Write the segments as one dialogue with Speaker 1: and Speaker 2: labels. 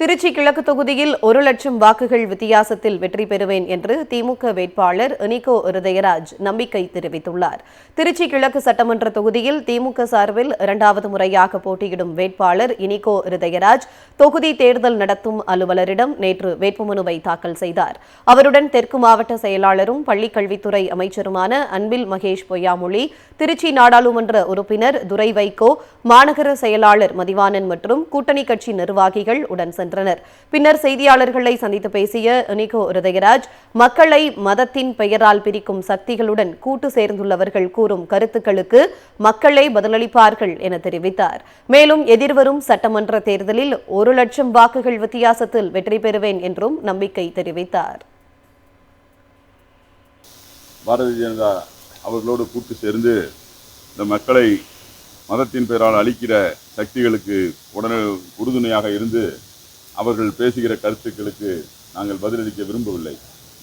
Speaker 1: திருச்சி கிழக்கு தொகுதியில் 1,00,000 வாக்குகள் வித்தியாசத்தில் வெற்றி பெறுவேன் என்று திமுக வேட்பாளர் இனிகோ இருதயராஜ் நம்பிக்கை தெரிவித்துள்ளார். திருச்சி கிழக்கு சட்டமன்ற தொகுதியில் திமுக சார்பில் 2வது முறையாக போட்டியிடும் வேட்பாளர் இனிகோ இருதயராஜ் தொகுதி தேர்தல் நடத்தும் அலுவலரிடம் நேற்று வேட்புமனுவை தாக்கல் செய்தார். அவருடன் தெற்கு மாவட்ட செயலாளரும் பள்ளிக்கல்வித்துறை அமைச்சருமான அன்பில் மகேஷ் பொய்யாமொழி, திருச்சி நாடாளுமன்ற உறுப்பினர் துரை வைகோ, மாநகர செயலாளர் மதிவாணன் மற்றும் கூட்டணி கட்சி நிர்வாகிகள் உடன் சென்றனர். பின்னர் செய்தியாளர்களை சந்தித்து பேசிய இனிகோ இருதயராஜ், மக்களை மதத்தின் பெயரால் பிரிக்கும் சக்திகளுடன் கூட்டு சேர்ந்துள்ளவர்கள் கூறும் கருத்துக்களுக்கு மக்களே பதிலளிப்பார்கள் என தெரிவித்தார். மேலும் எதிர்வரும் சட்டமன்ற தேர்தலில் 1,00,000 வாக்குகள் வித்தியாசத்தில் வெற்றி பெறுவேன் என்றும் நம்பிக்கை தெரிவித்தார்.
Speaker 2: பாரதிய ஜனதா அவர்களோடு கூட்டு சேர்ந்து இந்த மக்களை மதத்தின் பெயரால் அளிக்கிற சக்திகளுக்கு உடனே உறுதுணையாக இருந்து அவர்கள் பேசுகிற கருத்துக்களுக்கு நாங்கள் பதிலளிக்க விரும்பவில்லை.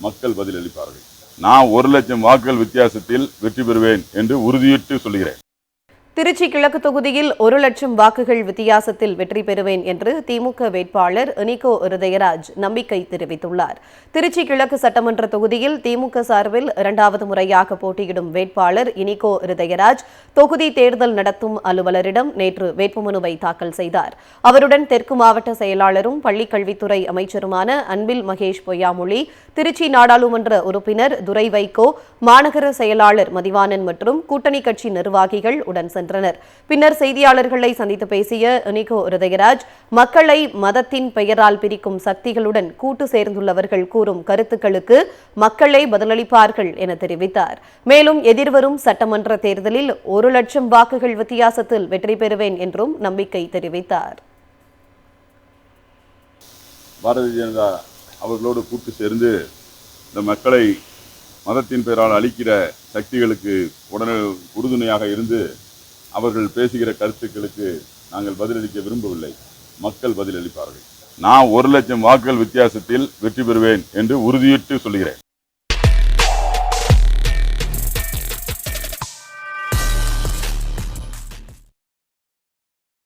Speaker 2: மக்கள் பதிலளிப்பார்கள். நான் 1,00,000 வாக்குகள் வித்தியாசத்தில் வெற்றி பெறுவேன் என்று உறுதியிட்டு சொல்கிறேன்.
Speaker 1: திருச்சி கிழக்கு தொகுதியில் 1,00,000 வாக்குகள் வித்தியாசத்தில் வெற்றி பெறுவேன் என்று திமுக வேட்பாளர் இனிகோ இருதயராஜ் நம்பிக்கை தெரிவித்துள்ளார். திருச்சி கிழக்கு சட்டமன்ற தொகுதியில் திமுக சார்பில் 2வது முறையாக போட்டியிடும் வேட்பாளர் இனிகோ இருதயராஜ் தொகுதி தேர்தல் நடத்தும் அலுவலரிடம் நேற்று வேட்புமனுவை தாக்கல் செய்தார். அவருடன் தெற்கு மாவட்ட செயலாளரும் பள்ளிக்கல்வித்துறை அமைச்சருமான அன்பில் மகேஷ் பொய்யாமொழி, திருச்சி நாடாளுமன்ற உறுப்பினர் துரை வைகோ, மாநகர செயலாளர் மதிவாணன் மற்றும் கூட்டணி கட்சி நிர்வாகிகள் உடன் சென்றனர். பின்னர் செய்தியாளர்களை சந்தித்து பேசிய இனிகோ இருதயராஜ், மக்களை மதத்தின் பெயரால் பிரிக்கும் சக்திகளுடன் கூட்டு சேர்ந்துள்ளவர்கள் கூறும் கருத்துக்களுக்கு மக்களே பதிலளிப்பார்கள் என தெரிவித்தார். மேலும் எதிர்வரும் சட்டமன்ற தேர்தலில் 1,00,000 வாக்குகள் வித்தியாசத்தில் வெற்றி பெறுவேன் என்றும் நம்பிக்கை தெரிவித்தார்.
Speaker 2: பாரதிய ஜனதா அவர்களோடு கூட்டு சேர்ந்து இந்த மக்களை மதத்தின் பெயரால் அளிக்கிற சக்திகளுக்கு உடனே உறுதுணையாக இருந்து அவர்கள் பேசுகிற கருத்துக்களுக்கு நாங்கள் பதிலளிக்க விரும்பவில்லை. மக்கள் பதிலளிப்பார்கள். நான் 1,00,000 வாக்குகள் வித்தியாசத்தில் வெற்றி பெறுவேன் என்று உறுதியிட்டு சொல்கிறேன்.